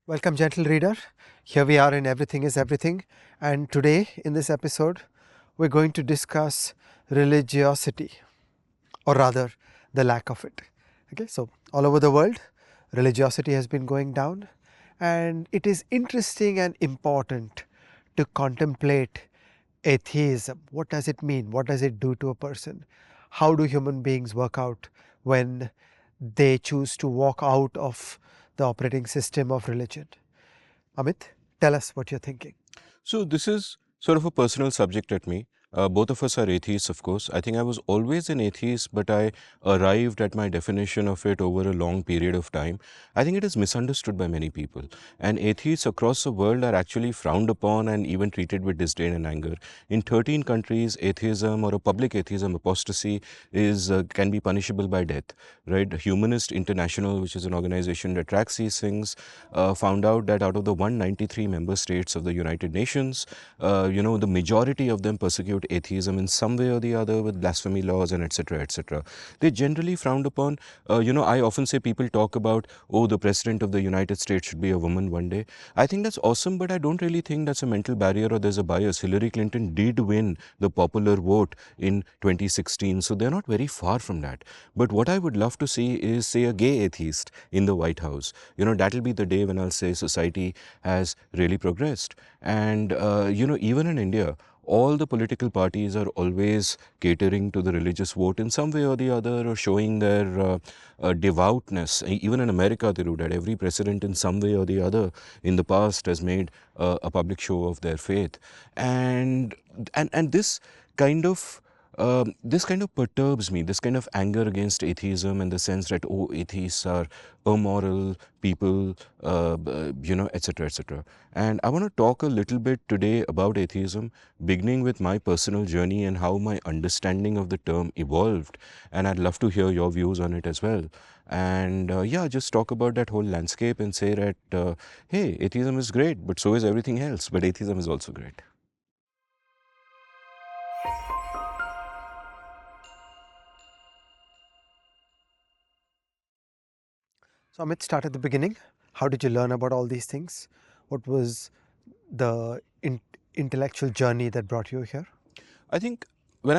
Welcome, gentle reader. Here we are in Everything is Everything, and today in this episode, we're going to discuss religiosity, or rather, the lack of it. Okay, so all over the world, religiosity has been going down, and it is interesting and important to contemplate atheism. What does it mean? What does it do to a person? How do human beings work out when they choose to walk out of the operating system of religion? Amit, tell us what you're thinking. So this is sort of a personal subject at me. Both of us are atheists, of course. I think I was always an atheist, but I arrived at my definition of it over a long period of time. I think it is misunderstood by many people. And atheists across the world are actually frowned upon and even treated with disdain and anger. In 13 countries, atheism or a public atheism, apostasy, can be punishable by death. Right? Humanist International, which is an organization that tracks these things, found out that out of the 193 member states of the United Nations, the majority of them persecute atheism in some way or the other with blasphemy laws and etc. etc. They generally frowned upon. I often say people talk about, oh, the president of the United States should be a woman one day. I think that's awesome, but I don't really think that's a mental barrier or there's a bias. Hillary Clinton did win the popular vote in 2016, so they're not very far from that. But what I would love to see is, say, a gay atheist in the White House. That'll be the day when I'll say society has really progressed. And, even in India, all the political parties are always catering to the religious vote in some way or the other, or showing their devoutness. Even in America, they do that. Every president, in some way or the other, in the past, has made a public show of their faith, and this kind of perturbs me, this kind of anger against atheism, in the sense that, oh, atheists are immoral people, etc., etc. And I want to talk a little bit today about atheism, beginning with my personal journey and how my understanding of the term evolved. And I'd love to hear your views on it as well. And just talk about that whole landscape and say that, hey, atheism is great, but so is everything else. But atheism is also great. So, Amit, start at the beginning. How did you learn about all these things? What was the intellectual journey that brought you here? I think when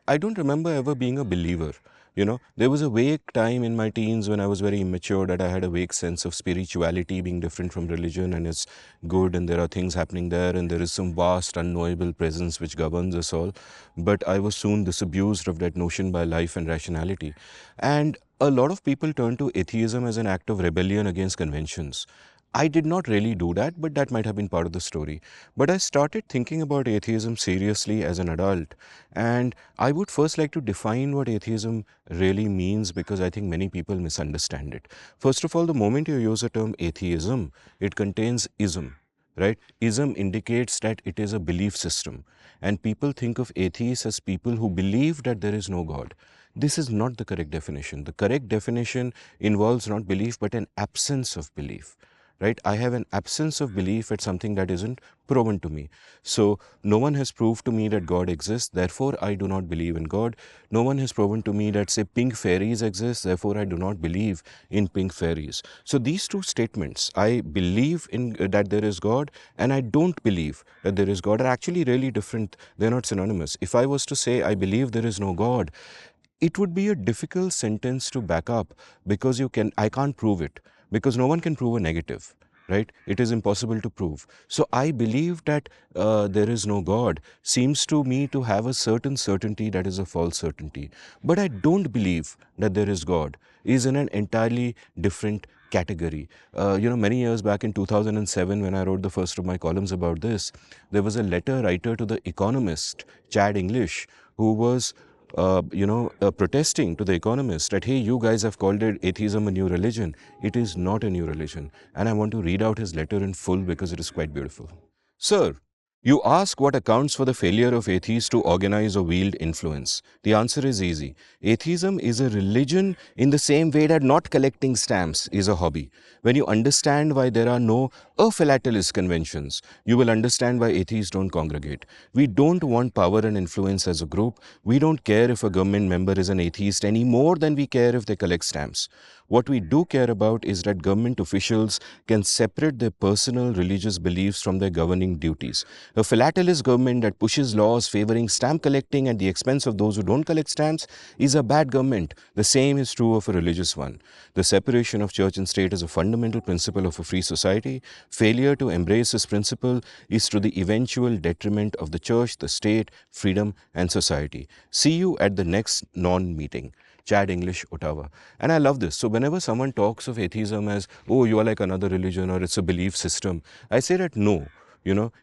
I don't remember ever being a believer. There was a vague time in my teens when I was very immature that I had a vague sense of spirituality being different from religion, and it's good, and there are things happening there, and there is some vast, unknowable presence which governs us all. But I was soon disabused of that notion by life and rationality. And a lot of people turn to atheism as an act of rebellion against conventions. I did not really do that, but that might have been part of the story. But I started thinking about atheism seriously as an adult. And I would first like to define what atheism really means, because I think many people misunderstand it. First of all, the moment you use the term atheism, it contains ism. Right? Ism indicates that it is a belief system. And people think of atheists as people who believe that there is no God. This is not the correct definition. The correct definition involves not belief, but an absence of belief. Right? I have an absence of belief at something that isn't proven to me. So no one has proved to me that God exists, therefore I do not believe in God. No one has proven to me that, say, pink fairies exist, therefore I do not believe in pink fairies. So these two statements, I believe in that there is God and I don't believe that there is God, are actually really different. They're not synonymous. If I was to say I believe there is no God, it would be a difficult sentence to back up, because I can't prove it, because no one can prove a negative, right? It is impossible to prove. So I believe that there is no God seems to me to have a certain certainty that is a false certainty. But I don't believe that there is God is in an entirely different category. Many years back in 2007, when I wrote the first of my columns about this, there was a letter writer to the Economist, Chad English, who was protesting to the Economist that, hey, you guys have called it atheism a new religion. It is not a new religion. And I want to read out his letter in full because it is quite beautiful. Sir, You ask what accounts for the failure of atheists to organize or wield influence. The answer is easy. Atheism is a religion in the same way that not collecting stamps is a hobby. When you understand why there are no philatelist conventions, you will understand why atheists don't congregate. We don't want power and influence as a group. We don't care if a government member is an atheist any more than we care if they collect stamps. What we do care about is that government officials can separate their personal religious beliefs from their governing duties. A philatelist government that pushes laws favoring stamp collecting at the expense of those who don't collect stamps is a bad government. The same is true of a religious one. The separation of church and state is a fundamental principle of a free society. Failure to embrace this principle is to the eventual detriment of the church, the state, freedom, and society. See you at the next non-meeting. Chad English, Ottawa. And I love this. So whenever someone talks of atheism as, oh, you are like another religion or it's a belief system, I say that no.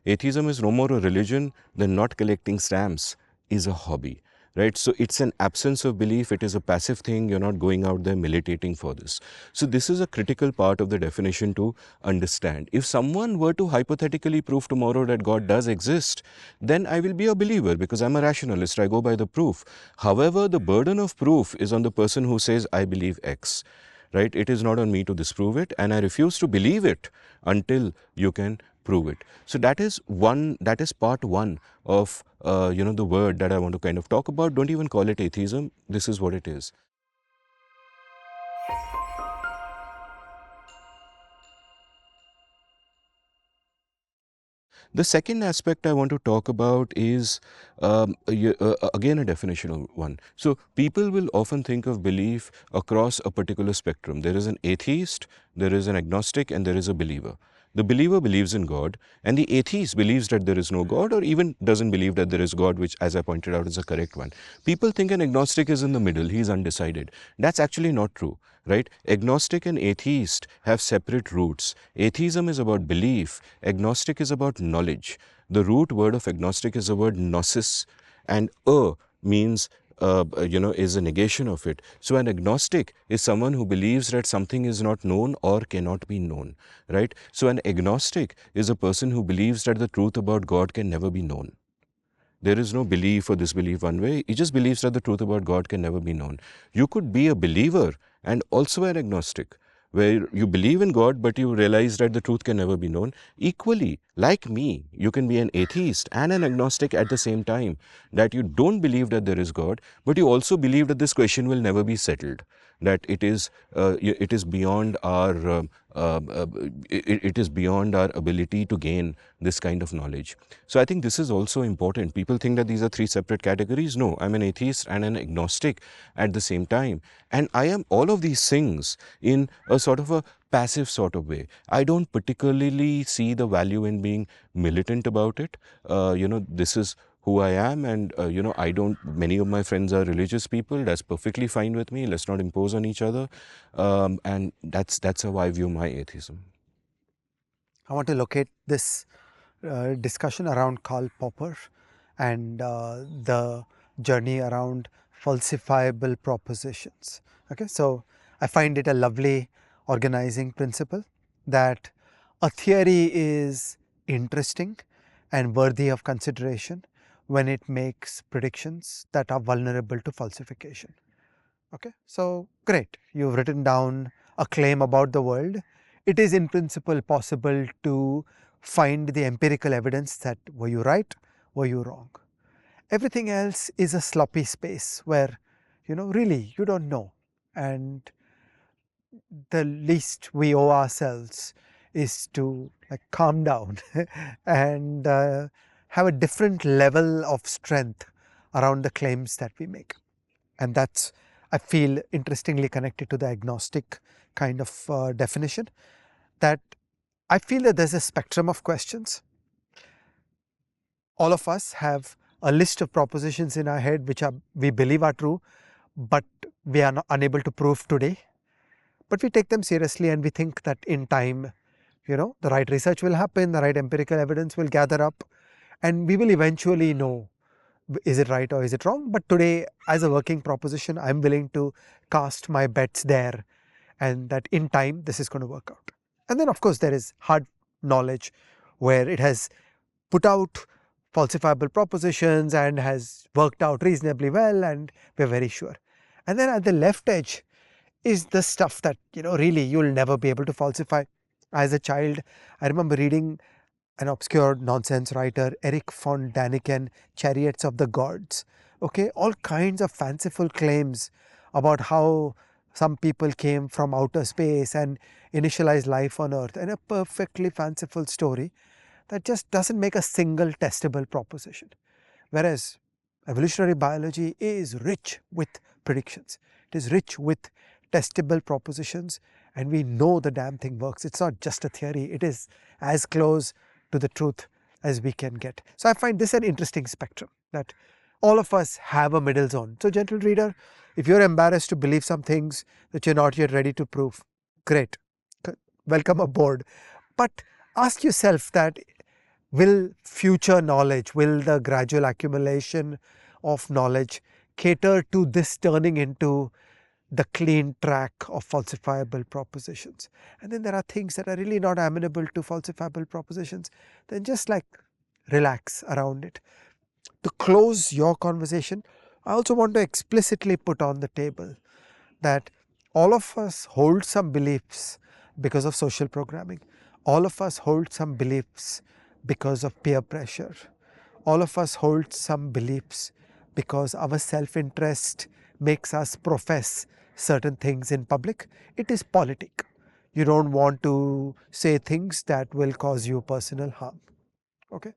Atheism is no more a religion than not collecting stamps is a hobby, right? So it's an absence of belief. It is a passive thing. You're not going out there militating for this. So this is a critical part of the definition to understand. If someone were to hypothetically prove tomorrow that God does exist, then I will be a believer because I'm a rationalist. I go by the proof. However, the burden of proof is on the person who says, I believe X. Right? It is not on me to disprove it, and I refuse to believe it until you can prove it. So that is part one of the word that I want to kind of talk about. Don't even call it atheism. This is what it is. The second aspect I want to talk about is again a definitional one. So people will often think of belief across a particular spectrum. There is an atheist, there is an agnostic, and there is a believer. The believer believes in God, and the atheist believes that there is no God, or even doesn't believe that there is God, which, as I pointed out, is a correct one. People think an agnostic is in the middle, he is undecided. That's actually not true, right? Agnostic and atheist have separate roots. Atheism is about belief, agnostic is about knowledge. The root word of agnostic is the word gnosis, and means is a negation of it. So an agnostic is someone who believes that something is not known or cannot be known, right? So an agnostic is a person who believes that the truth about God can never be known. There is no belief or disbelief one way. He just believes that the truth about God can never be known. You could be a believer and also an agnostic, where you believe in God, but you realize that the truth can never be known. Equally, like me, you can be an atheist and an agnostic at the same time, that you don't believe that there is God, but you also believe that this question will never be settled, that it is beyond our it is beyond our ability to gain this kind of knowledge. So I think this is also important. People think that these are three separate categories. No, I'm an atheist and an agnostic at the same time. And I am all of these things in a sort of a passive sort of way. I don't particularly see the value in being militant about it. This is who I am, and many of my friends are religious people. That's perfectly fine with me. Let's not impose on each other. And that's how I view my atheism. I want to locate this discussion around Karl Popper and the journey around falsifiable propositions. Okay, so I find it a lovely organizing principle that a theory is interesting and worthy of consideration when it makes predictions that are vulnerable to falsification. Okay, so great, you've written down a claim about the world. It is in principle possible to find the empirical evidence that were you right, were you wrong. Everything else is a sloppy space where really you don't know, and the least we owe ourselves is to calm down and have a different level of strength around the claims that we make. And that's, I feel, interestingly connected to the agnostic kind of definition, that I feel that there's a spectrum of questions. All of us have a list of propositions in our head which we believe are true, but we are unable to prove today. But we take them seriously and we think that in time, the right research will happen, the right empirical evidence will gather up, and we will eventually know, is it right or is it wrong? But today, as a working proposition, I'm willing to cast my bets there, and that in time, this is going to work out. And then, of course, there is hard knowledge where it has put out falsifiable propositions and has worked out reasonably well, and we're very sure. And then at the left edge is the stuff that, really you'll never be able to falsify. As a child, I remember reading an obscure nonsense writer, Eric von Daniken, Chariots of the Gods. Okay, all kinds of fanciful claims about how some people came from outer space and initialized life on Earth, and a perfectly fanciful story that just doesn't make a single testable proposition. Whereas evolutionary biology is rich with predictions, it is rich with testable propositions, and we know the damn thing works. It's not just a theory, it is as close to the truth as we can get. So I find this an interesting spectrum, that all of us have a middle zone. So, gentle reader, if you're embarrassed to believe some things that you're not yet ready to prove, great, welcome aboard. But ask yourself that, will future knowledge, will the gradual accumulation of knowledge cater to this turning into the clean track of falsifiable propositions? And then there are things that are really not amenable to falsifiable propositions, then just like relax around it. To close your conversation, I also want to explicitly put on the table that all of us hold some beliefs because of social programming. All of us hold some beliefs because of peer pressure. All of us hold some beliefs because our self-interest makes us profess certain things in public. It is politic. You don't want to say things that will cause you personal harm. Okay?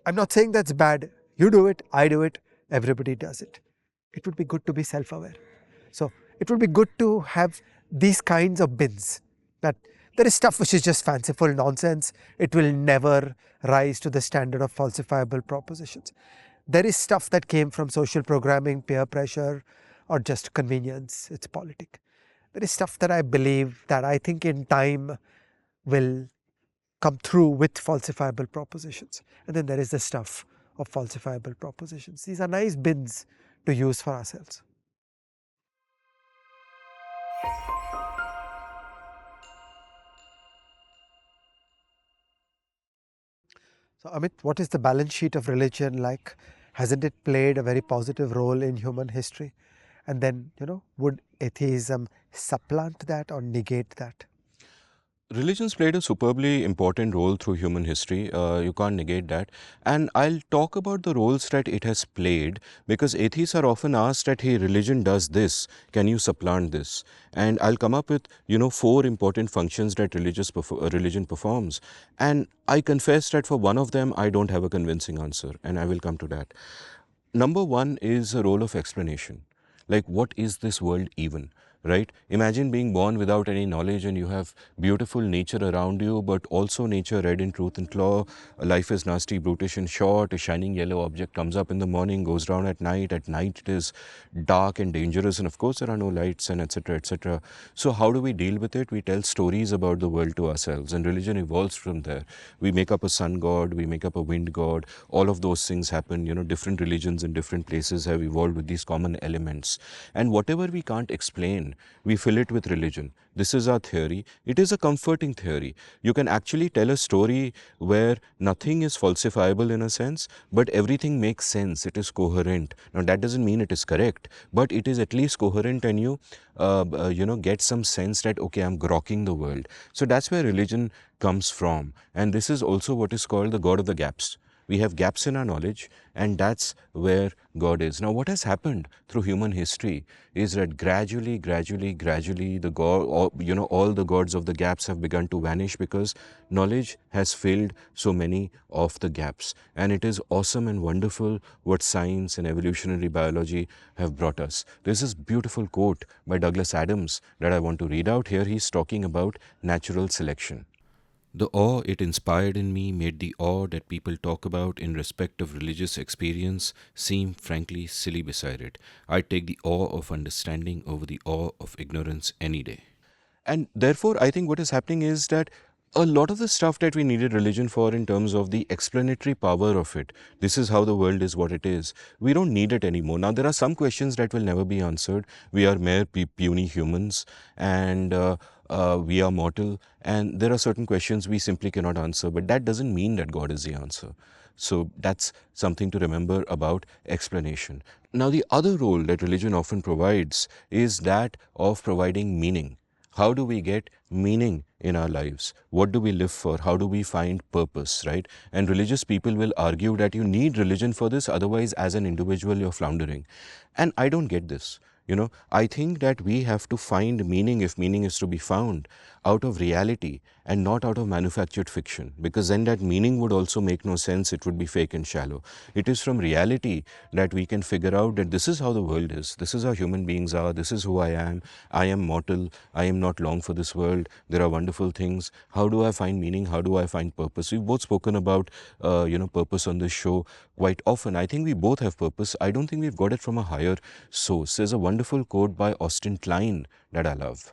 I'm not saying that's bad. You do it, I do it, everybody does it. It would be good to be self-aware. So it would be good to have these kinds of bins, that there is stuff which is just fanciful nonsense. It will never rise to the standard of falsifiable propositions. There is stuff that came from social programming, peer pressure, or just convenience. It's politic. There is stuff that I believe, that I think in time will come through with falsifiable propositions. And then there is the stuff of falsifiable propositions. These are nice bins to use for ourselves. So, Amit, what is the balance sheet of religion like? Hasn't it played a very positive role in human history? And then, would atheism supplant that or negate that? Religion's played a superbly important role through human history. You can't negate that. And I'll talk about the roles that it has played, because atheists are often asked that, hey, religion does this. Can you supplant this? And I'll come up with, 4 important functions that religion performs. And I confess that for one of them, I don't have a convincing answer. And I will come to that. Number one is a role of explanation. Like, what is this world even? Right? Imagine being born without any knowledge, and you have beautiful nature around you, but also nature red in truth and law. Life is nasty, brutish and short. A shining yellow object comes up in the morning, goes down at night. At night it is dark and dangerous, and of course there are no lights, and etc. etc. So how do we deal with it? We tell stories about the world to ourselves, and religion evolves from there. We make up a sun god, we make up a wind god. All of those things happen. Different religions in different places have evolved with these common elements. And whatever we can't explain, we fill it with religion. This is our theory. It is a comforting theory. You can actually tell a story where nothing is falsifiable in a sense, but everything makes sense. It is coherent. Now that doesn't mean it is correct, but it is at least coherent, and you get some sense that, okay, I'm grokking the world. So that's where religion comes from. And this is also what is called the God of the gaps. We have gaps in our knowledge, and that's where God is. Now, what has happened through human history is that gradually, the God, all the gods of the gaps have begun to vanish, because knowledge has filled so many of the gaps. And it is awesome and wonderful what science and evolutionary biology have brought us. There's this beautiful quote by Douglas Adams that I want to read out here. He's talking about natural selection. The awe it inspired in me made the awe that people talk about in respect of religious experience seem frankly silly beside it. I'd take the awe of understanding over the awe of ignorance any day. And therefore, I think what is happening is that a lot of the stuff that we needed religion for, in terms of the explanatory power of it, this is how the world is what it is, we don't need it anymore. Now, there are some questions that will never be answered. We are mere puny humans, and we are mortal, and there are certain questions we simply cannot answer, but that doesn't mean that God is the answer. So that's something to remember about explanation. Now, the other role that religion often provides is that of providing meaning. How do we get meaning in our lives? What do we live for? How do we find purpose, right? And religious people will argue that you need religion for this, otherwise, as an individual, you're floundering. And I don't get this. I think that we have to find meaning, if meaning is to be found, out of reality and not out of manufactured fiction, because then that meaning would also make no sense. It would be fake and shallow. It is from reality that we can figure out that this is how the world is, this is how human beings are, this is who I am mortal, I am not long for this world, there are wonderful things. How do I find meaning? How do I find purpose? We've both spoken about purpose on this show quite often. I think we both have purpose. I don't think we've got it from a higher source. There's a wonderful quote by Austin Klein that I love.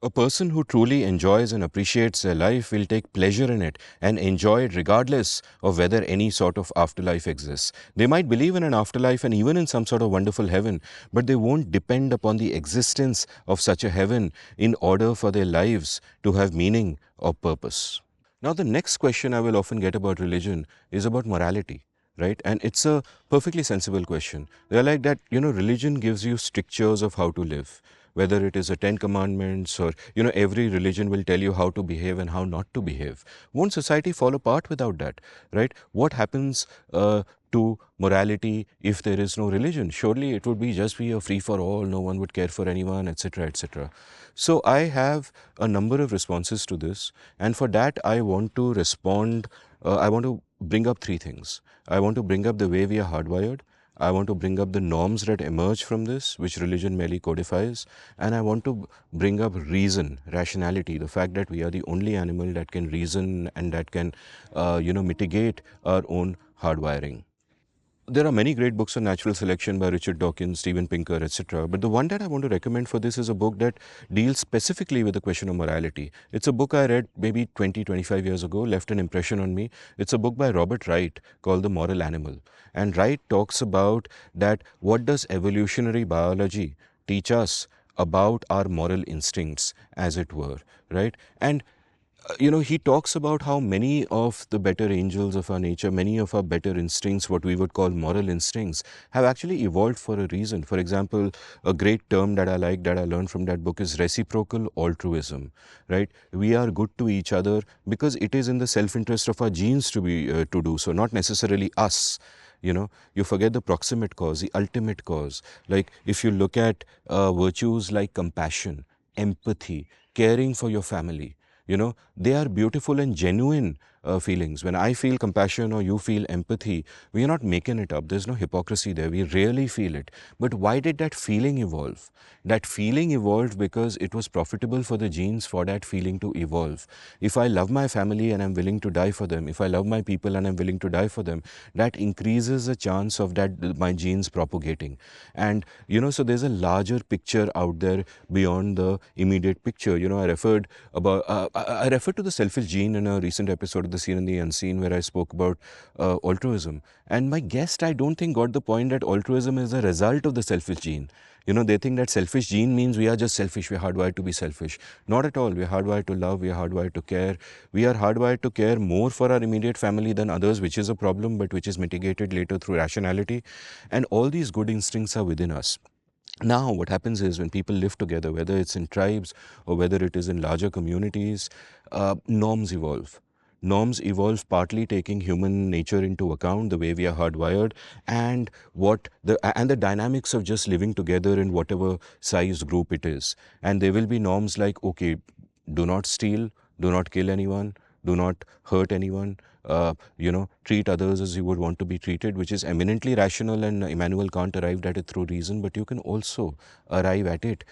A person who truly enjoys and appreciates their life will take pleasure in it and enjoy it regardless of whether any sort of afterlife exists. They might believe in an afterlife and even in some sort of wonderful heaven, but they won't depend upon the existence of such a heaven in order for their lives to have meaning or purpose. Now, the next question I will often get about religion is about morality, right? And it's a perfectly sensible question. They're like that, religion gives you strictures of how to live, whether it is the 10 commandments or, every religion will tell you how to behave and how not to behave. Won't society fall apart without that, right? What happens to morality if there is no religion? Surely it would just be a free for all, no one would care for anyone, etc., etc. So I have a number of responses to this, and for that I want to respond, I want to bring up three things. I want to bring up the way we are hardwired. I want to bring up the norms that emerge from this, which religion merely codifies. And I want to bring up reason, rationality, the fact that we are the only animal that can reason and that can, mitigate our own hardwiring. There are many great books on natural selection by Richard Dawkins, Steven Pinker, etc. But the one that I want to recommend for this is a book that deals specifically with the question of morality. It's a book I read maybe 20, 25 years ago, left an impression on me. It's a book by Robert Wright called The Moral Animal. And Wright talks about that what does evolutionary biology teach us about our moral instincts, as it were, right? And he talks about how many of the better angels of our nature, many of our better instincts, what we would call moral instincts, have actually evolved for a reason. For example, a great term that I like, that I learned from that book, is reciprocal altruism, right? We are good to each other because it is in the self-interest of our genes to do so, not necessarily us. You forget the proximate cause, the ultimate cause. Like if you look at virtues like compassion, empathy, caring for your family, they are beautiful and genuine feelings. When I feel compassion or you feel empathy, we are not making it up. There's no hypocrisy there. We really feel it. But why did that feeling evolve? That feeling evolved because it was profitable for the genes for that feeling to evolve. If I love my family and I'm willing to die for them, if I love my people and I'm willing to die for them, that increases the chance of that my genes propagating. And, so there's a larger picture out there beyond the immediate picture. I referred to the selfish gene in a recent episode of The Seen and the Unseen, where I spoke about altruism. And my guest, I don't think, got the point that altruism is a result of the selfish gene. They think that selfish gene means we are just selfish, we are hardwired to be selfish. Not at all. We are hardwired to love, we are hardwired to care. We are hardwired to care more for our immediate family than others, which is a problem, but which is mitigated later through rationality. And all these good instincts are within us. Now, what happens is when people live together, whether it's in tribes or whether it is in larger communities, norms evolve. Norms evolve partly taking human nature into account, the way we are hardwired, and the dynamics of just living together in whatever size group it is. And there will be norms like, okay, do not steal, do not kill anyone, do not hurt anyone, treat others as you would want to be treated, which is eminently rational, and Immanuel Kant arrived at it through reason, but you can also arrive at it,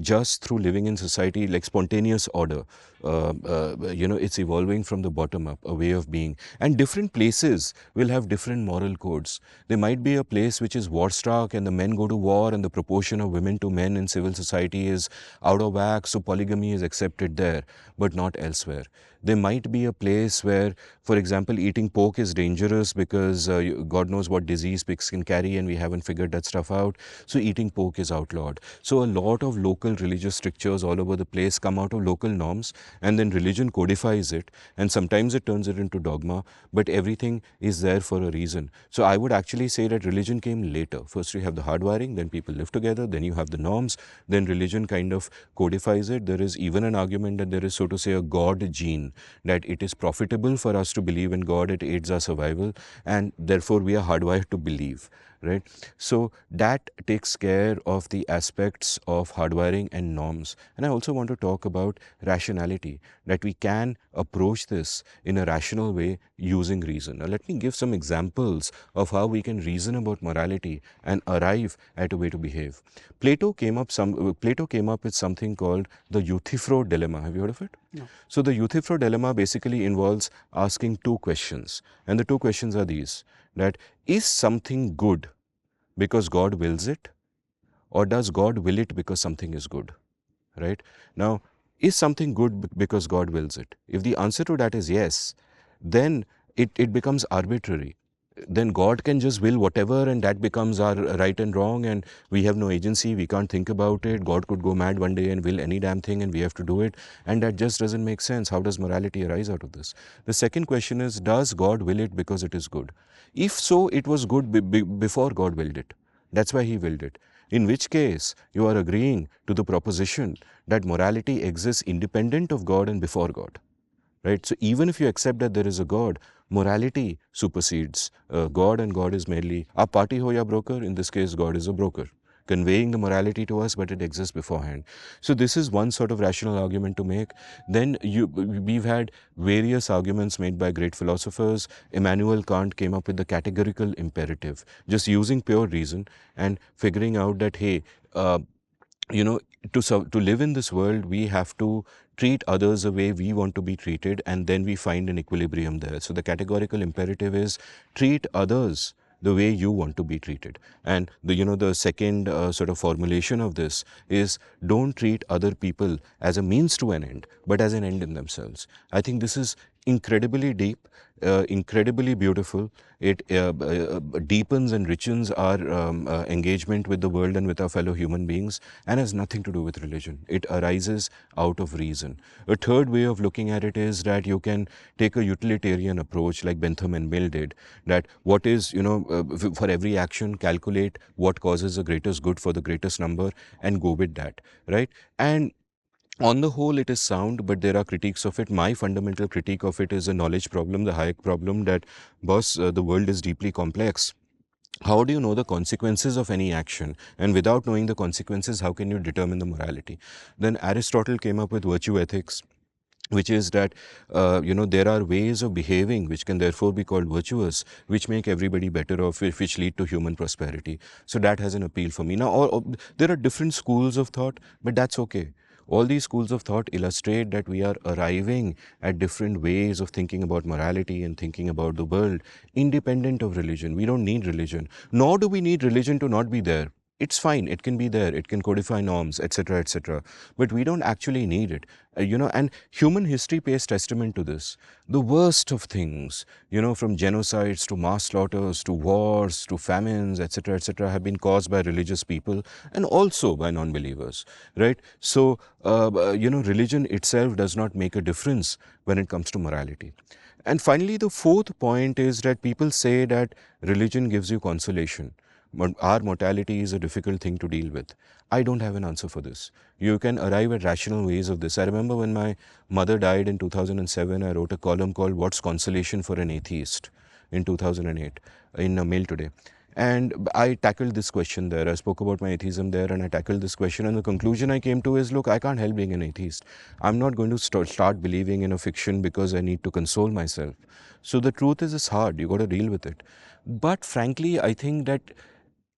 just through living in society, like spontaneous order. It's evolving from the bottom up, a way of being. And different places will have different moral codes. There might be a place which is war-struck and the men go to war and the proportion of women to men in civil society is out of whack, so polygamy is accepted there, but not elsewhere. there. There might be a place where, for example, eating pork is dangerous because God knows what disease pigs can carry, and we haven't figured that stuff out. So eating pork is outlawed. So a lot of local religious strictures all over the place come out of local norms, and then religion codifies it, and sometimes it turns it into dogma, but everything is there for a reason. So I would actually say that religion came later. First you have the hardwiring, then people live together, then you have the norms, then religion kind of codifies it. There is even an argument that there is, so to say, a God gene, that it is profitable for us to believe in God, it aids our survival, and therefore we are hardwired to believe, right? So that takes care of the aspects of hardwiring and norms. And I also want to talk about rationality, that we can approach this in a rational way using reason. Now let me give some examples of how we can reason about morality and arrive at a way to behave. Plato came up with something called the Euthyphro dilemma. Have you heard of it? No. So the Euthyphro dilemma basically involves asking two questions, and the two questions are these: that is something good because God wills it, or does God will it because something is good, right? Now, is something good because God wills it? If the answer to that is yes, then it becomes arbitrary. Then God can just will whatever, and that becomes our right and wrong, and we have no agency, we can't think about it. God could go mad one day and will any damn thing, and we have to do it, and that just doesn't make sense. How does morality arise out of this? The second question is, does God will it because it is good? If so, it was good before God willed it. That's why he willed it. In which case, you are agreeing to the proposition that morality exists independent of God and before God. Right? So even if you accept that there is a God, morality supersedes God, and God is merely a party ho ya broker. In this case, God is a broker, conveying the morality to us, but it exists beforehand. So this is one sort of rational argument to make. Then we've had various arguments made by great philosophers. Immanuel Kant came up with the categorical imperative, just using pure reason and figuring out that, hey, you know, to live in this world, we have to treat others the way we want to be treated, and then we find an equilibrium there. So the categorical imperative is treat others the way you want to be treated. And the second sort of formulation of this is, don't treat other people as a means to an end, but as an end in themselves. I think this is incredibly deep, incredibly beautiful. It deepens and richens our engagement with the world and with our fellow human beings, and has nothing to do with religion. It arises out of reason. A third way of looking at it is that you can take a utilitarian approach like Bentham and Mill did, that what is, for every action, calculate what causes the greatest good for the greatest number and go with that, right? And on the whole, it is sound, but there are critiques of it. My fundamental critique of it is a knowledge problem, the Hayek problem, that, boss, the world is deeply complex. How do you know the consequences of any action? And without knowing the consequences, how can you determine the morality? Then Aristotle came up with virtue ethics, which is that there are ways of behaving which can therefore be called virtuous, which make everybody better off, which lead to human prosperity. So that has an appeal for me. Now, there are different schools of thought, but that's okay. All these schools of thought illustrate that we are arriving at different ways of thinking about morality and thinking about the world, independent of religion. We don't need religion, nor do we need religion to not be there. It's fine, it can be there, it can codify norms, etc., etc. But we don't actually need it. And human history pays testament to this. The worst of things, from genocides to mass slaughters to wars to famines, etc., etc., have been caused by religious people and also by non-believers, right? So, religion itself does not make a difference when it comes to morality. And finally, the fourth point is that people say that religion gives you consolation. Our mortality is a difficult thing to deal with. I don't have an answer for this. You can arrive at rational ways of this. I remember when my mother died in 2007, I wrote a column called What's Consolation for an Atheist in 2008 in a Mail Today. And I tackled this question there. I spoke about my atheism there, and I tackled this question. And the conclusion I came to is, look, I can't help being an atheist. I'm not going to start believing in a fiction because I need to console myself. So the truth is, it's hard. You got to deal with it. But frankly, I think that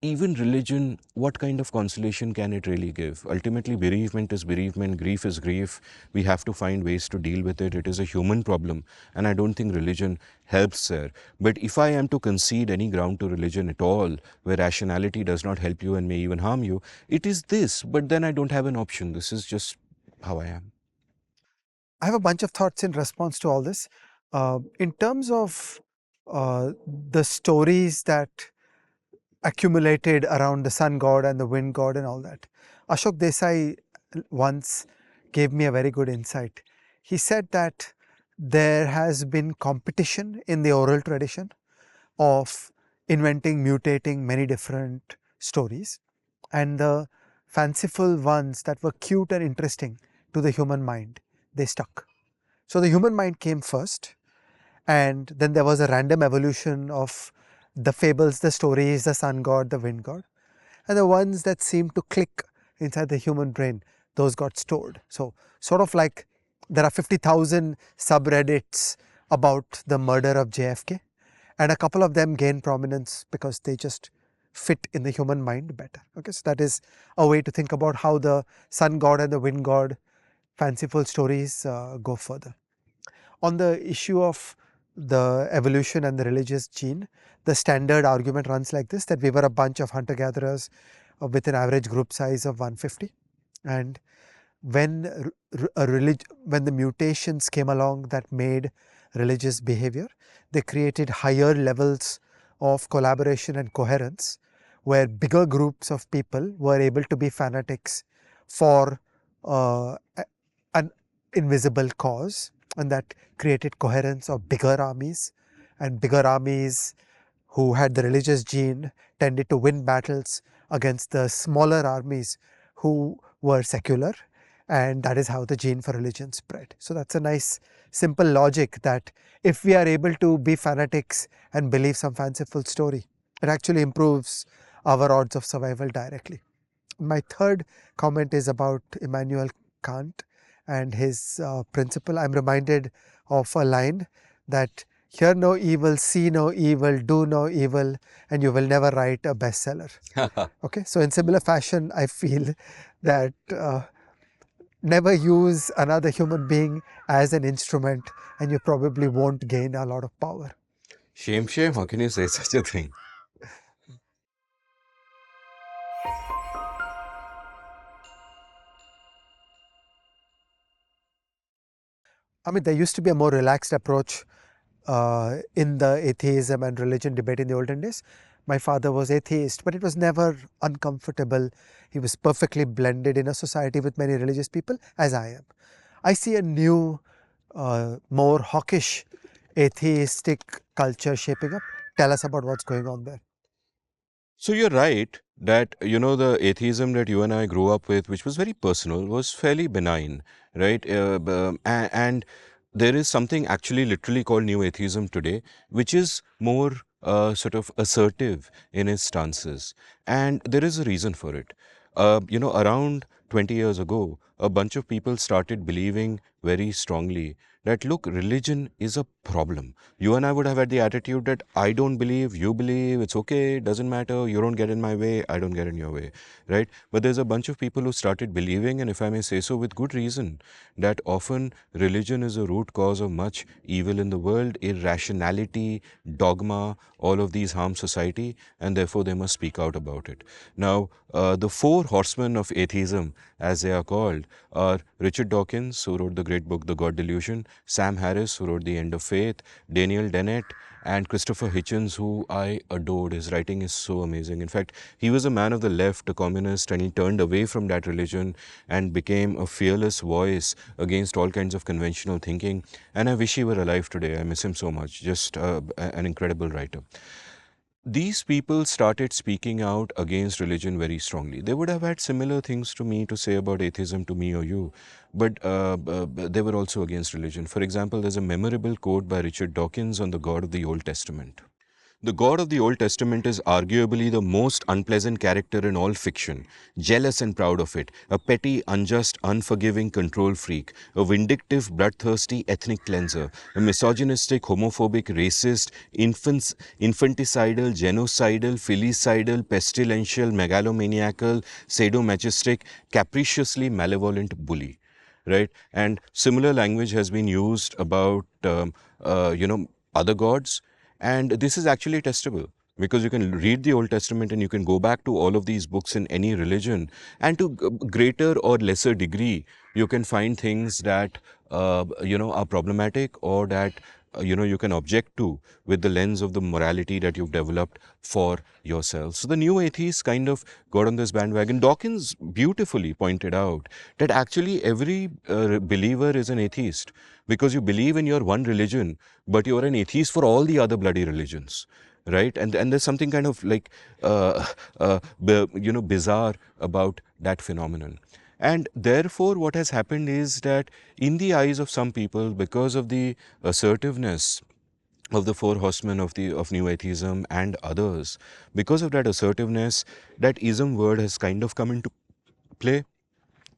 even religion, what kind of consolation can it really give? Ultimately, bereavement is bereavement, grief is grief. We have to find ways to deal with it. It is a human problem, and I don't think religion helps there. But if I am to concede any ground to religion at all, where rationality does not help you and may even harm you, it is this. But then I don't have an option. This is just how I am. I have a bunch of thoughts in response to all this. In terms of the stories that accumulated around the sun god and the wind god and all that, Ashok Desai once gave me a very good insight. He said that there has been competition in the oral tradition of inventing, mutating many different stories, and the fanciful ones that were cute and interesting to the human mind, they stuck. So the human mind came first, and then there was a random evolution of the fables, the stories, the sun god, the wind god, and the ones that seemed to click inside the human brain, those got stored. So sort of like there are 50,000 subreddits about the murder of JFK, and a couple of them gain prominence because they just fit in the human mind better. Okay, so that is a way to think about how the sun god and the wind god fanciful stories go further. On the issue of the evolution and the religious gene, the standard argument runs like this: that we were a bunch of hunter-gatherers with an average group size of 150, and when when the mutations came along that made religious behavior, they created higher levels of collaboration and coherence, where bigger groups of people were able to be fanatics for an invisible cause, and that created coherence of bigger armies, and bigger armies who had the religious gene tended to win battles against the smaller armies who were secular, and that is how the gene for religion spread. So that's a nice simple logic, that if we are able to be fanatics and believe some fanciful story, it actually improves our odds of survival directly. My third comment is about Immanuel Kant and his principle. I'm reminded of a line that hear no evil, see no evil, do no evil, and you will never write a bestseller. Okay, so in similar fashion, I feel that never use another human being as an instrument, and you probably won't gain a lot of power. Shame, shame. How can you say such a thing? I mean, there used to be a more relaxed approach in the atheism and religion debate in the olden days. My father was atheist, but it was never uncomfortable. He was perfectly blended in a society with many religious people, as I am. I see a new, more hawkish atheistic culture shaping up. Tell us about what's going on there. So you're right that, the atheism that you and I grew up with, which was very personal, was fairly benign, right? And there is something actually literally called new atheism today, which is more sort of assertive in its stances. And there is a reason for it. Around 20 years ago, a bunch of people started believing very strongly that, look, religion is a problem. You and I would have had the attitude that I don't believe, you believe, it's okay, it doesn't matter, you don't get in my way, I don't get in your way, right? But there's a bunch of people who started believing, and if I may say so with good reason, that often religion is a root cause of much evil in the world, irrationality, dogma, all of these harm society, and therefore they must speak out about it. Now, the four horsemen of atheism, as they are called, are Richard Dawkins, who wrote the great book, The God Delusion, Sam Harris, who wrote The End of Faith, Daniel Dennett, and Christopher Hitchens, who I adored. His writing is so amazing. In fact, he was a man of the left, a communist, and he turned away from that religion and became a fearless voice against all kinds of conventional thinking. And I wish he were alive today. I miss him so much. Just an incredible writer. These people started speaking out against religion very strongly. They would have had similar things to me to say about atheism to me or you, but they were also against religion. For example, there's a memorable quote by Richard Dawkins on the God of the Old Testament. The God of the Old Testament is arguably the most unpleasant character in all fiction, jealous and proud of it, a petty, unjust, unforgiving control freak, a vindictive, bloodthirsty ethnic cleanser, a misogynistic, homophobic, racist, infanticidal, genocidal, filicidal, pestilential, megalomaniacal, sadomasochistic, capriciously malevolent bully. Right? And similar language has been used about, other gods. And this is actually testable because you can read the Old Testament and you can go back to all of these books in any religion, and to greater or lesser degree, you can find things that are problematic, or that you can object to with the lens of the morality that you've developed for yourself. So the new atheists kind of got on this bandwagon. Dawkins beautifully pointed out that actually every believer is an atheist, because you believe in your one religion, but you are an atheist for all the other bloody religions, right? And there's something kind of like bizarre about that phenomenon. And therefore, what has happened is that in the eyes of some people, because of the assertiveness of the four horsemen of new atheism and others, because of that assertiveness, that ism word has kind of come into play,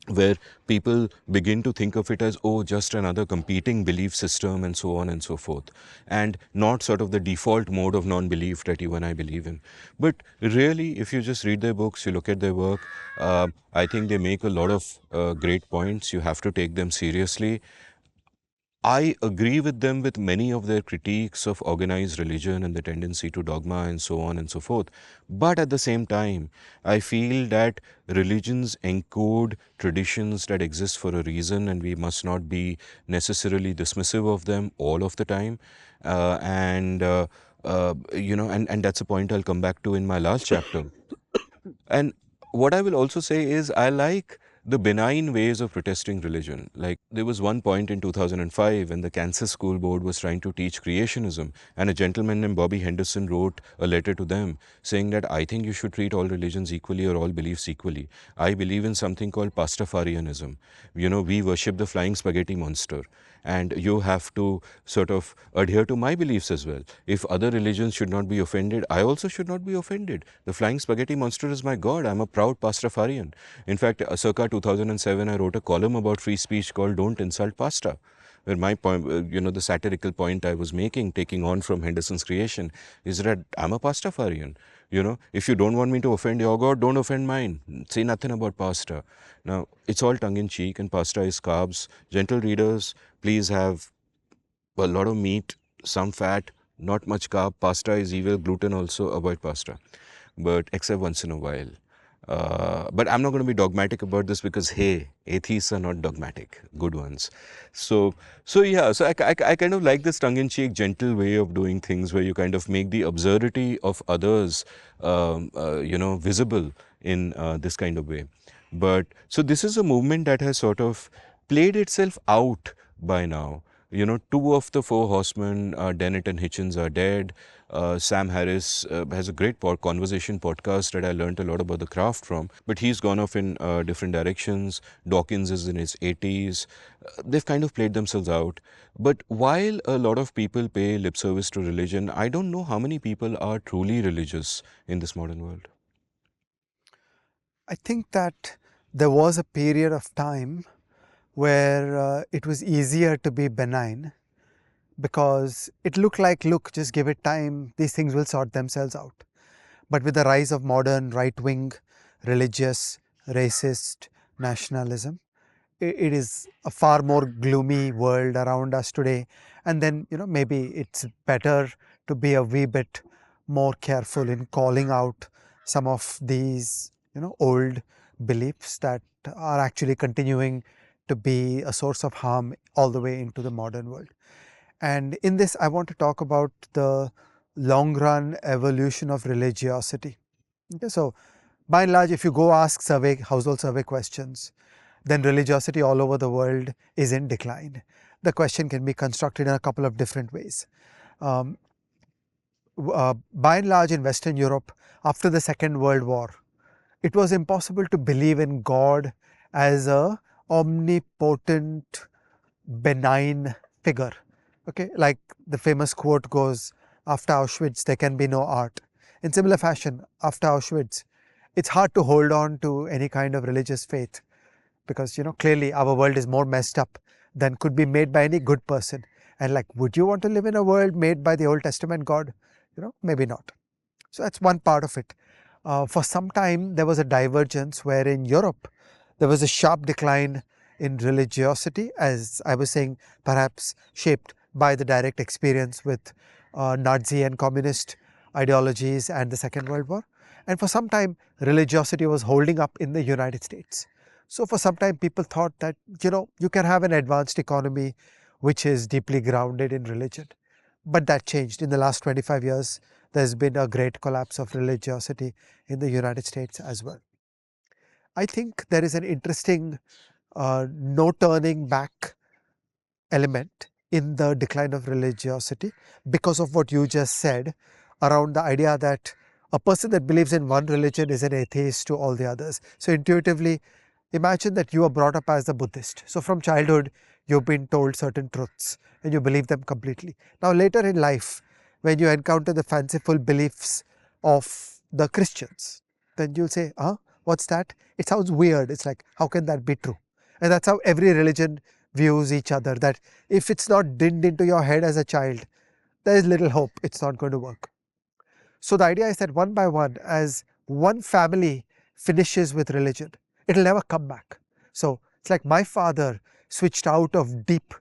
where people begin to think of it as, oh, just another competing belief system, and so on and so forth, and not sort of the default mode of non-belief that you and I believe in. But really, if you just read their books, you look at their work, I think they make a lot of great points. You have to take them seriously. I agree with them with many of their critiques of organized religion and the tendency to dogma and so on and so forth. But at the same time, I feel that religions encode traditions that exist for a reason, and we must not be necessarily dismissive of them all of the time. And that's a point I'll come back to in my last chapter. And what I will also say is, I like the benign ways of protesting religion. Like, there was one point in 2005 when the Kansas School Board was trying to teach creationism, and a gentleman named Bobby Henderson wrote a letter to them saying that I think you should treat all religions equally or all beliefs equally. I believe in something called Pastafarianism. We worship the flying spaghetti monster, and you have to sort of adhere to my beliefs as well. If other religions should not be offended, I also should not be offended. The flying spaghetti monster is my God. I'm a proud Pastafarian. In fact, circa 2007, I wrote a column about free speech called Don't Insult Pasta, where my point, the satirical point I was making, taking on from Henderson's creation, is that I'm a Pastafarian. If you don't want me to offend your God, don't offend mine. Say nothing about pasta. Now, it's all tongue-in-cheek, and pasta is carbs. Gentle readers, please have a lot of meat, some fat, not much carb. Pasta is evil. Gluten also, avoid pasta. But except once in a while. But I'm not going to be dogmatic about this, because, hey, atheists are not dogmatic, good ones. So I kind of like this tongue-in-cheek, gentle way of doing things, where you kind of make the absurdity of others, visible in this kind of way. But so this is a movement that has sort of played itself out by now. Two of the four horsemen, Dennett and Hitchens, are dead. Sam Harris has a great conversation podcast that I learned a lot about the craft from, but he's gone off in different directions. Dawkins is in his 80s. They've kind of played themselves out. But while a lot of people pay lip service to religion, I don't know how many people are truly religious in this modern world. I think that there was a period of time where it was easier to be benign, because it looked like, look, just give it time, these things will sort themselves out. But with the rise of modern right-wing, religious, racist nationalism, it is a far more gloomy world around us today. And then, maybe it's better to be a wee bit more careful in calling out some of these, old beliefs that are actually continuing to be a source of harm all the way into the modern world. And in this, I want to talk about the long run evolution of religiosity. Okay, so by and large, if you go ask household survey questions, then religiosity all over the world is in decline. The question can be constructed in a couple of different ways. By and large, in Western Europe, after the Second World War, it was impossible to believe in God as a omnipotent, benign figure. Okay, like the famous quote goes, after Auschwitz, there can be no art. In similar fashion, after Auschwitz, it's hard to hold on to any kind of religious faith, because, clearly our world is more messed up than could be made by any good person. And like, would you want to live in a world made by the Old Testament God? Maybe not. So that's one part of it. For some time, there was a divergence where in Europe, there was a sharp decline in religiosity, as I was saying, perhaps shaped by the direct experience with Nazi and communist ideologies and the Second World War. And for some time, religiosity was holding up in the United States. So for some time, people thought that, you can have an advanced economy which is deeply grounded in religion. But that changed. In the last 25 years, there's been a great collapse of religiosity in the United States as well. I think there is an interesting no turning back element in the decline of religiosity because of what you just said around the idea that a person that believes in one religion is an atheist to all the others. So intuitively, imagine that you are brought up as a Buddhist. So from childhood, you've been told certain truths and you believe them completely. Now later in life, when you encounter the fanciful beliefs of the Christians, then you'll say, what's that? It sounds weird. It's like, how can that be true? And that's how every religion views each other, that if it's not dinned into your head as a child, there is little hope it's not going to work. So the idea is that one by one, as one family finishes with religion, it'll never come back. So it's like my father switched out of deep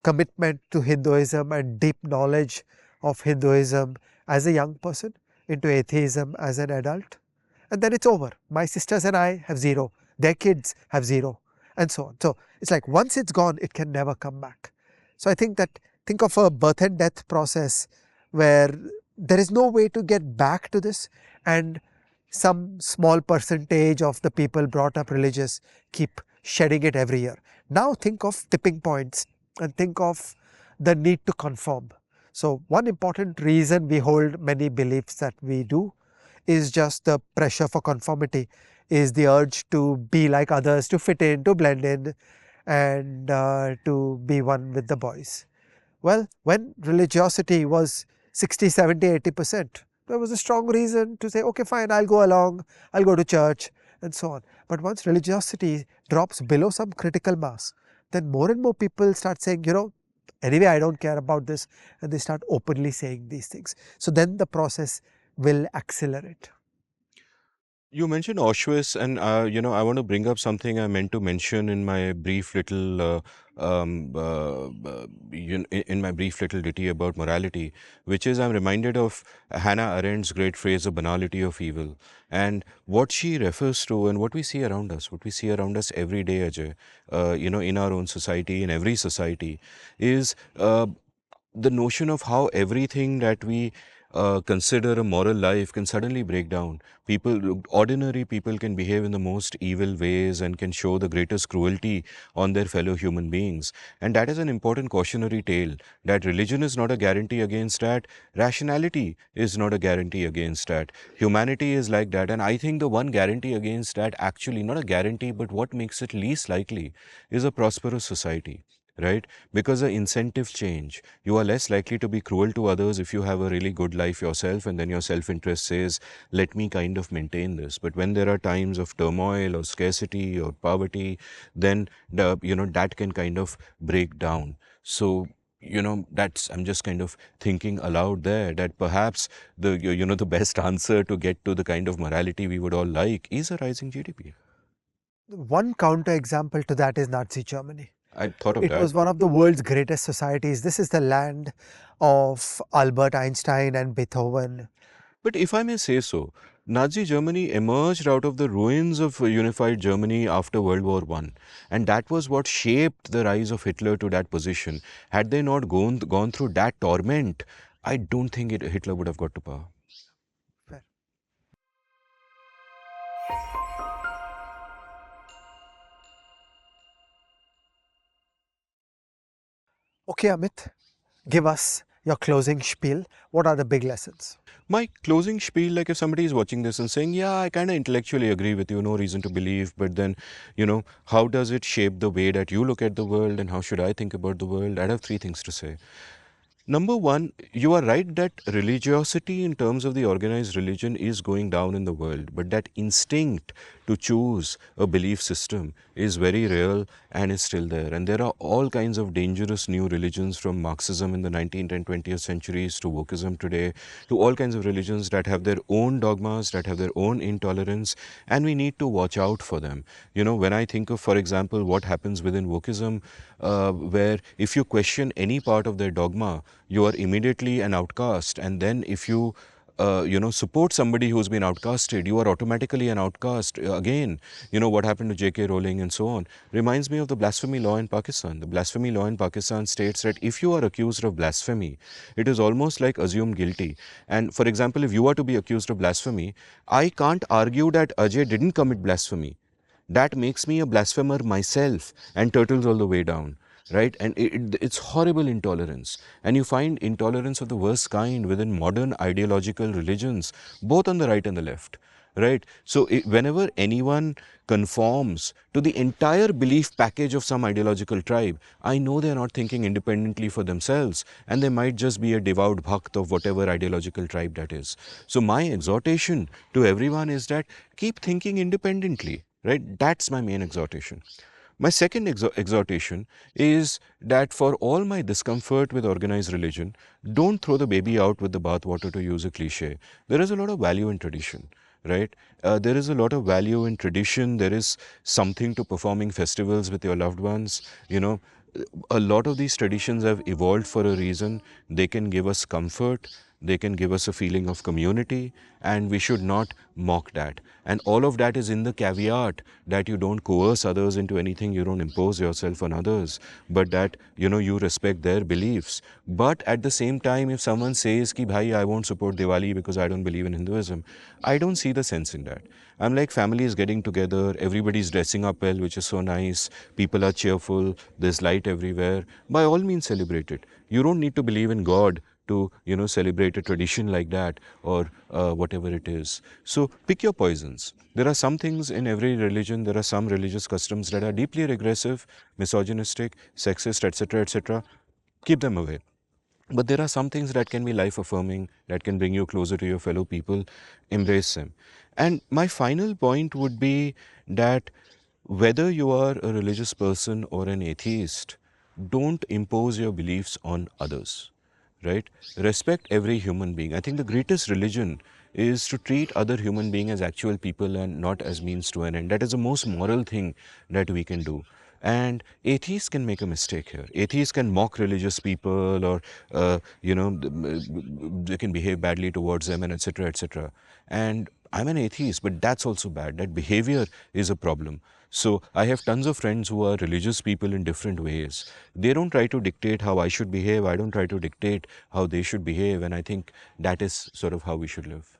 commitment to Hinduism and deep knowledge of Hinduism as a young person into atheism as an adult. And then it's over. My sisters and I have zero. Their kids have zero, and so on. So it's like once it's gone, it can never come back. So I think of a birth and death process where there is no way to get back to this, and some small percentage of the people brought up religious keep shedding it every year. Now think of tipping points and think of the need to conform. So one important reason we hold many beliefs that we do is just the pressure for conformity, is the urge to be like others, to fit in, to blend in, and to be one with the boys. Well, when religiosity was 60, 70, 80%, there was a strong reason to say, okay, fine, I'll go along, I'll go to church, and so on. But once religiosity drops below some critical mass, then more and more people start saying, anyway, I don't care about this, and they start openly saying these things. So then the process will accelerate. You mentioned Auschwitz, and I want to bring up something I meant to mention in my brief little, in my brief little ditty about morality, which is I'm reminded of Hannah Arendt's great phrase, "the banality of evil," and what she refers to, and what we see around us, every day, Ajay, in our own society, in every society, is the notion of how everything that we consider a moral life can suddenly break down. Ordinary people can behave in the most evil ways and can show the greatest cruelty on their fellow human beings. And that is an important cautionary tale, that religion is not a guarantee against that, rationality is not a guarantee against that, humanity is like that. And I think the one guarantee against that, actually not a guarantee, but what makes it least likely, is a prosperous society. Right? Because the incentives change. You are less likely to be cruel to others if you have a really good life yourself, and then your self-interest says, let me kind of maintain this. But when there are times of turmoil or scarcity or poverty, then that can kind of break down. So that's, I'm just kind of thinking aloud there, that perhaps the best answer to get to the kind of morality we would all like is a rising GDP. One counterexample to that is Nazi Germany. I thought of It that. was one of the world's greatest societies. This is the land of Albert Einstein and Beethoven. But if I may say so, Nazi Germany emerged out of the ruins of unified Germany after World War I. And that was what shaped the rise of Hitler to that position. Had they not gone through that torment, I don't think Hitler would have got to power. Fair. Okay, Amit, give us your closing spiel. What are the big lessons? My closing spiel, like if somebody is watching this and saying, yeah, I kind of intellectually agree with you, no reason to believe, but then, how does it shape the way that you look at the world, and how should I think about the world? I'd have three things to say. Number one, you are right that religiosity in terms of the organized religion is going down in the world, but that instinct to choose a belief system is very real and is still there. And there are all kinds of dangerous new religions, from Marxism in the 19th and 20th centuries to wokeism today, to all kinds of religions that have their own dogmas, that have their own intolerance, and we need to watch out for them. When I think of, for example, what happens within wokeism, where if you question any part of their dogma, you are immediately an outcast. And then if you support somebody who's been outcasted, you are automatically an outcast. Again, what happened to J.K. Rowling and so on reminds me of the blasphemy law in Pakistan. The blasphemy law in Pakistan states that if you are accused of blasphemy, it is almost like assumed guilty. And for example, if you are to be accused of blasphemy, I can't argue that Ajay didn't commit blasphemy. That makes me a blasphemer myself and turtles all the way down, right? And it's horrible intolerance. And you find intolerance of the worst kind within modern ideological religions, both on the right and the left, right? So whenever anyone conforms to the entire belief package of some ideological tribe, I know they're not thinking independently for themselves, and they might just be a devout bhakt of whatever ideological tribe that is. So my exhortation to everyone is that keep thinking independently, right? That's my main exhortation. My second exhortation is that for all my discomfort with organized religion, don't throw the baby out with the bathwater, to use a cliche. There is a lot of value in tradition, right? There is a lot of value in tradition. There is something to performing festivals with your loved ones. A lot of these traditions have evolved for a reason. They can give us comfort, they can give us a feeling of community, and we should not mock that. And all of that is in the caveat that you don't coerce others into anything, you don't impose yourself on others, but that you respect their beliefs. But at the same time, if someone says ki bhai, I won't support Diwali because I don't believe in Hinduism, I don't see the sense in that. I'm like, families getting together, everybody's dressing up well, which is so nice, people are cheerful, there's light everywhere. By all means, celebrate it. You don't need to believe in God to celebrate a tradition like that, or whatever it is. So pick your poisons. There are some things in every religion, there are some religious customs that are deeply regressive, misogynistic, sexist, etc., etc. Keep them away. But there are some things that can be life affirming, that can bring you closer to your fellow people. Embrace them. And my final point would be that whether you are a religious person or an atheist, don't impose your beliefs on others, right? Respect every human being. I think the greatest religion is to treat other human beings as actual people and not as means to an end. That is the most moral thing that we can do. And atheists can make a mistake here. Atheists can mock religious people, or they can behave badly towards them, and etc., etc. And I'm an atheist, but that's also bad. That behavior is a problem. So I have tons of friends who are religious people in different ways. They don't try to dictate how I should behave. I don't try to dictate how they should behave. And I think that is sort of how we should live.